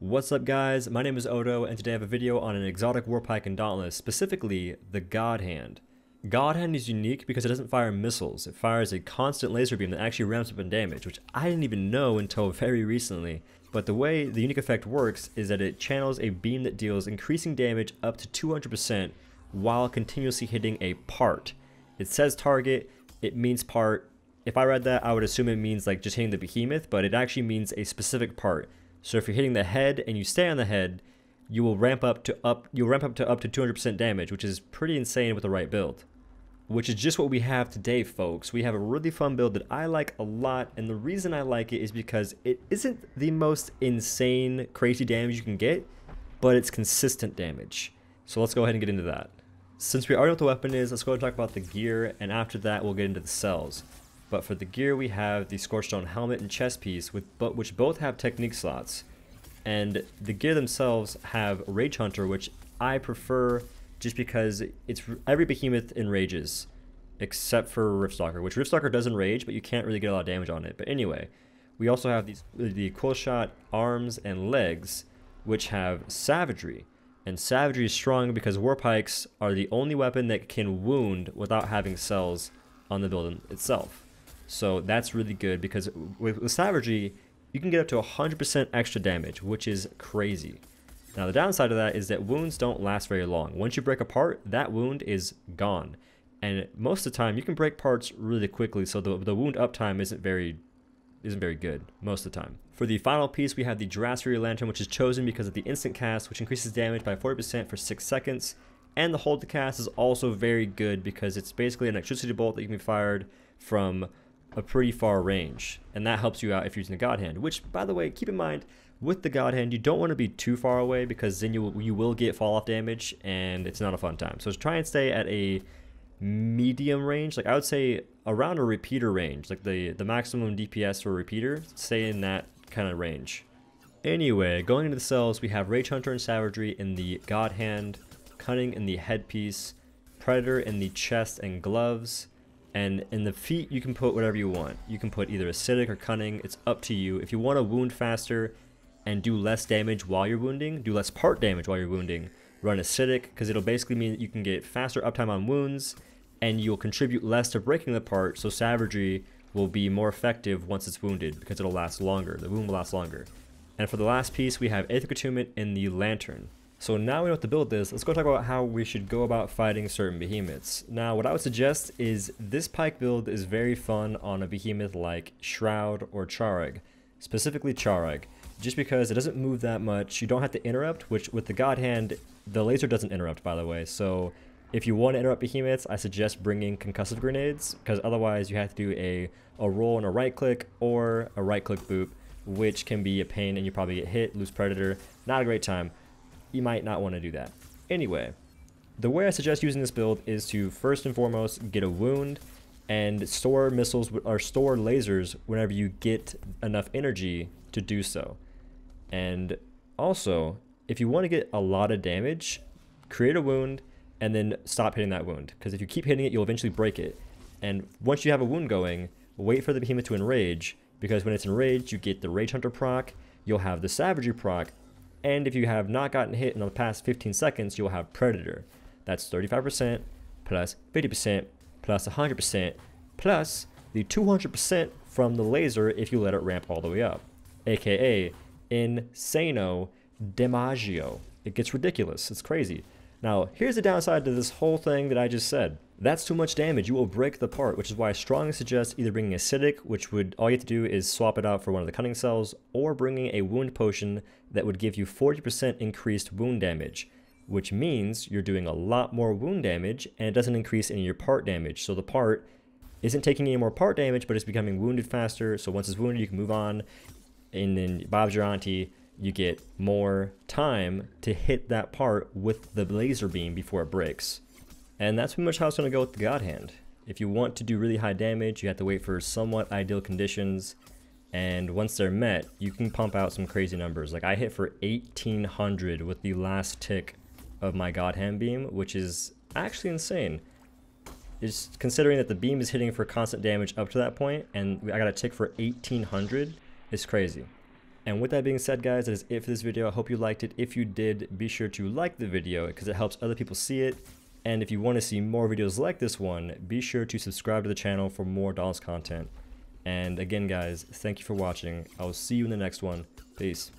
What's up guys, my name is OhDough and today I have a video on an exotic Warpike in Dauntless, specifically the Godhand. Godhand is unique because it doesn't fire missiles, it fires a constant laser beam that actually ramps up in damage, which I didn't even know until very recently. But the way the unique effect works is that it channels a beam that deals increasing damage up to 200% while continuously hitting a part. It says target, it means part. If I read that I would assume it means like just hitting the behemoth, but it actually means a specific part. So if you're hitting the head and you stay on the head, you will ramp up to up to 200% damage, which is pretty insane with the right build. Which is just what we have today, folks. We have a really fun build that I like a lot, and the reason I like it is because it isn't the most insane, crazy damage you can get, but it's consistent damage. So let's go ahead and get into that. Since we already know what the weapon is, let's go and talk about the gear, and after that we'll get into the cells. But for the gear, we have the Scorched Stone helmet and chest piece, which both have technique slots. And the gear themselves have Rage Hunter, which I prefer just because it's every behemoth enrages, except for Riftstalker, which Riftstalker doesn't rage, but you can't really get a lot of damage on it. But anyway, we also have the Quill Shot arms and legs, which have Savagery. And Savagery is strong because Warpikes are the only weapon that can wound without having cells on the building itself. So that's really good because with Savagery, you can get up to 100% extra damage, which is crazy. Now the downside of that is that wounds don't last very long. Once you break a part, that wound is gone. And most of the time, you can break parts really quickly, so the wound uptime isn't very good most of the time. For the final piece, we have the Jurassic Lantern, which is chosen because of the instant cast, which increases damage by 40% for 6 seconds. And the hold to cast is also very good because it's basically an electricity bolt that can be fired from a pretty far range, and that helps you out if you're using the Godhand, which, by the way, keep in mind, with the Godhand, you don't want to be too far away because then you will get fall-off damage, and it's not a fun time. So just try and stay at a medium range, like I would say around a repeater range, like the maximum DPS for a repeater, stay in that kind of range. Anyway, going into the cells, we have Rage Hunter and Savagery in the Godhand, Cunning in the headpiece, Predator in the chest and gloves, and in the feet, you can put whatever you want. You can put either Acidic or Cunning. It's up to you. If you want to wound faster and do less damage while you're wounding, do less part damage while you're wounding, run Acidic, because it'll basically mean that you can get faster uptime on wounds, and you'll contribute less to breaking the part, so Savagery will be more effective once it's wounded, because it'll last longer. The wound will last longer. And for the last piece, we have Aether Attunement in the Lantern. So now we know what the build is, let's go talk about how we should go about fighting certain behemoths. Now what I would suggest is this pike build is very fun on a behemoth like Shroud or Charag, specifically Charag, just because it doesn't move that much, you don't have to interrupt, which with the Godhand, the laser doesn't interrupt, by the way. So if you want to interrupt behemoths, I suggest bringing concussive grenades, because otherwise you have to do a roll and a right click or a right click boop, which can be a pain and you probably get hit, lose Predator, not a great time. You might not want to do that. Anyway, the way I suggest using this build is to first and foremost get a wound and store missiles or store lasers whenever you get enough energy to do so. And also, if you want to get a lot of damage, create a wound and then stop hitting that wound, because if you keep hitting it, you'll eventually break it. And once you have a wound going, wait for the behemoth to enrage, because when it's enraged, you get the Rage Hunter proc, you'll have the Savagery proc, and if you have not gotten hit in the past 15 seconds, you'll have Predator. That's 35% plus 50% plus 100% plus the 200% from the laser if you let it ramp all the way up, aka Insano Demaggio. It gets ridiculous. It's crazy. Now, here's the downside to this whole thing that I just said. That's too much damage. You will break the part, which is why I strongly suggest either bringing Acidic, which would all you have to do is swap it out for one of the Cunning cells, or bringing a wound potion that would give you 40% increased wound damage, which means you're doing a lot more wound damage and it doesn't increase any of your part damage. So the part isn't taking any more part damage, but it's becoming wounded faster. So once it's wounded, you can move on, and then Bob's your auntie. You get more time to hit that part with the laser beam before it breaks. And that's pretty much how it's going to go with the Godhand. If you want to do really high damage, you have to wait for somewhat ideal conditions, and once they're met, you can pump out some crazy numbers. Like I hit for 1800 with the last tick of my Godhand beam, which is actually insane. It's considering that the beam is hitting for constant damage up to that point, and I got a tick for 1800, it's crazy. And with that being said, guys, that is it for this video. I hope you liked it. If you did, be sure to like the video because it helps other people see it. And if you want to see more videos like this one, be sure to subscribe to the channel for more Dauntless content. And again, guys, thank you for watching. I will see you in the next one. Peace.